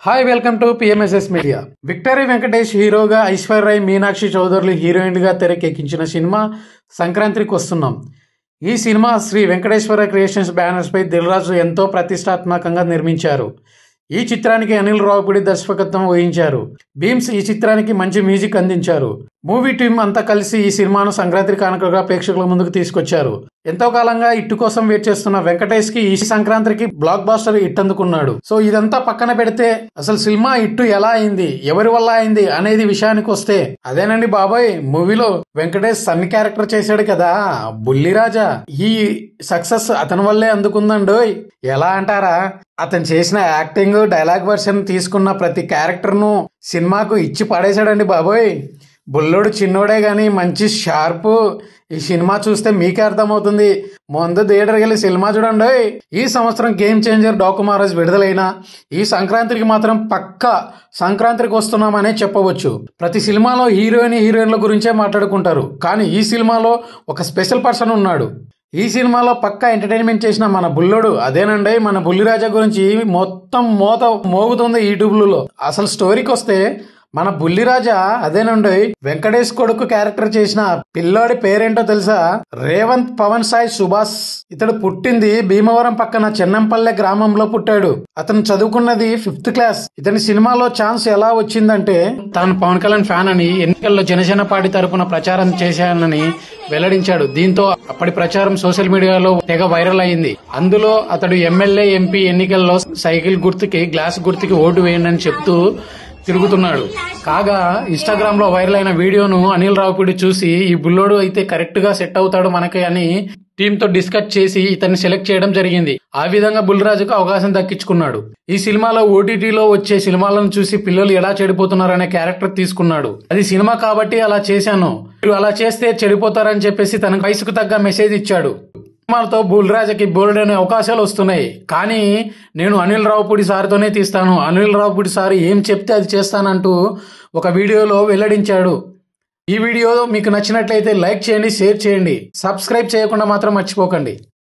Hi welcome to PMSS media. Victory Venkatesh హీరోగా, ఐశ్వర్య రాయ్, మీనాక్షి చౌదరులు హీరోయిన్గా తెరకెక్కించిన సినిమా సంక్రాంతికి వస్తున్నాం. ఈ సినిమా శ్రీ వెంకటేశ్వర క్రియేషన్స్ బ్యానర్స్పై దిల్ రాజు ఎంతో ప్రతిష్టాత్మకంగా నిర్మించారు. ఈ చిత్రానికి అనిల్ రావుపూడి దర్శకత్వం వహించారు. భీమ్స్ ఈ చిత్రానికి మంచి మ్యూజిక్ అందించారు. మూవీ టీం అంతా కలిసి ఈ సినిమాను సంక్రాంతి కానుకగా ప్రేక్షకుల ముందుకు తీసుకొచ్చారు. ఎంతో కాలంగా హిట్ కోసం వెయిట్ చేస్తున్న వెంకటేష్ కి ఈ సంక్రాంతికి బ్లాక్ బాస్టర్ హిట్ అందుకున్నాడు. సో ఇదంతా పక్కన పెడితే అసలు సినిమా హిట్ ఎలా అయింది, ఎవరి వల్ల అయింది అనేది విషయానికి వస్తే అదేనండి బాబాయ్, మూవీలో వెంకటేష్ సన్ని క్యారెక్టర్ చేశాడు కదా, బుల్లిరాజా. ఈ సక్సెస్ అతని వల్లే అందుకుందండోయ్. ఎలా అంటారా, అతను చేసిన యాక్టింగ్, డైలాగ్ వర్షన్, తీసుకున్న ప్రతి క్యారెక్టర్ ను సినిమాకు ఇచ్చి పడేశాడండి బాబోయ్. బుల్లోడు చిన్నోడే గాని మంచి షార్ప్. ఈ సినిమా చూస్తే మీకే అర్థమవుతుంది. ముందు థియేటర్కి వెళ్ళి సినిమా చూడండి. ఈ సంవత్సరం గేమ్ చేంజర్ డాకుమారాజ్ విడుదలైన ఈ సంక్రాంతికి మాత్రం పక్కా సంక్రాంతికి వస్తున్నామనే చెప్పవచ్చు. ప్రతి సినిమాలో హీరోయిన్ల గురించే మాట్లాడుకుంటారు, కానీ ఈ సినిమాలో ఒక స్పెషల్ పర్సన్ ఉన్నాడు. ఈ సినిమాలో పక్కా ఎంటర్టైన్మెంట్ చేసిన మన బుల్లోడు అదేనండి, మన బుల్లిరాజా గురించి మొత్తం మోగుతుంది యూట్యూబ్లో. అసలు స్టోరీకి వస్తే మన బుల్లిరాజా అదేనండి, వెంకటేష్ కొడుకు క్యారెక్టర్ చేసిన పిల్లోడి పేరేంటో తెలుసా? రేవంత్ పవన్ సాయి సుభాష్. ఇతడు పుట్టింది భీమవరం పక్కన చెన్నంపల్లె గ్రామంలో పుట్టాడు. అతను చదువుకున్నది 5th క్లాస్. ఇతని సినిమాలో ఛాన్స్ ఎలా వచ్చిందంటే, తాను పవన్ కళ్యాణ్ ఫ్యాన్ అని ఎన్నికల్లో జనసేన పార్టీ తరపున ప్రచారం చేశానని వెల్లడించాడు. దీంతో అప్పటి ప్రచారం సోషల్ మీడియాలో తెగ వైరల్ అయింది. అందులో అతడు ఎమ్మెల్యే, ఎంపీ ఎన్నికల్లో సైకిల్ గుర్తుకి, గ్లాస్ గుర్తుకి ఓటు వేయండి అని చెప్తూ తిరుగుతున్నాడు. కాగా ఇన్స్టాగ్రామ్ లో వైరల్ అయిన వీడియోను అనిల్ రావుపూడి చూసి ఈ బుల్లోడు అయితే కరెక్ట్ గా సెట్ అవుతాడు మనకి అని టీమ్ తో డిస్కస్ చేసి ఇతన్ని సెలెక్ట్ చేయడం జరిగింది. ఆ విధంగా బుల్లిరాజుకు అవకాశం దక్కించుకున్నాడు. ఈ సినిమాలో ఓటీటీలో వచ్చే సినిమాలను చూసి పిల్లలు ఎలా చెడిపోతున్నారనే క్యారెక్టర్ తీసుకున్నాడు. అది సినిమా కాబట్టి అలా చేశాను, మీరు అలా చేస్తే చెడిపోతారని చెప్పేసి తన వయసుకు తగ్గ మెసేజ్ ఇచ్చాడు. సినిమాలతో బుల్లిరాజుకి బోల్డనే అవకాశాలు వస్తున్నాయి, కానీ నేను అనిల్ రావుపూడి సార్తోనే తీస్తాను, అనిల్ రావుపూడి సార్ ఏం చెప్తే అది చేస్తానంటూ ఒక వీడియోలో వెల్లడించాడు. ఈ వీడియో మీకు నచ్చినట్లయితే లైక్ చేయండి, షేర్ చేయండి, సబ్స్క్రైబ్ చేయకుండా మాత్రం మర్చిపోకండి.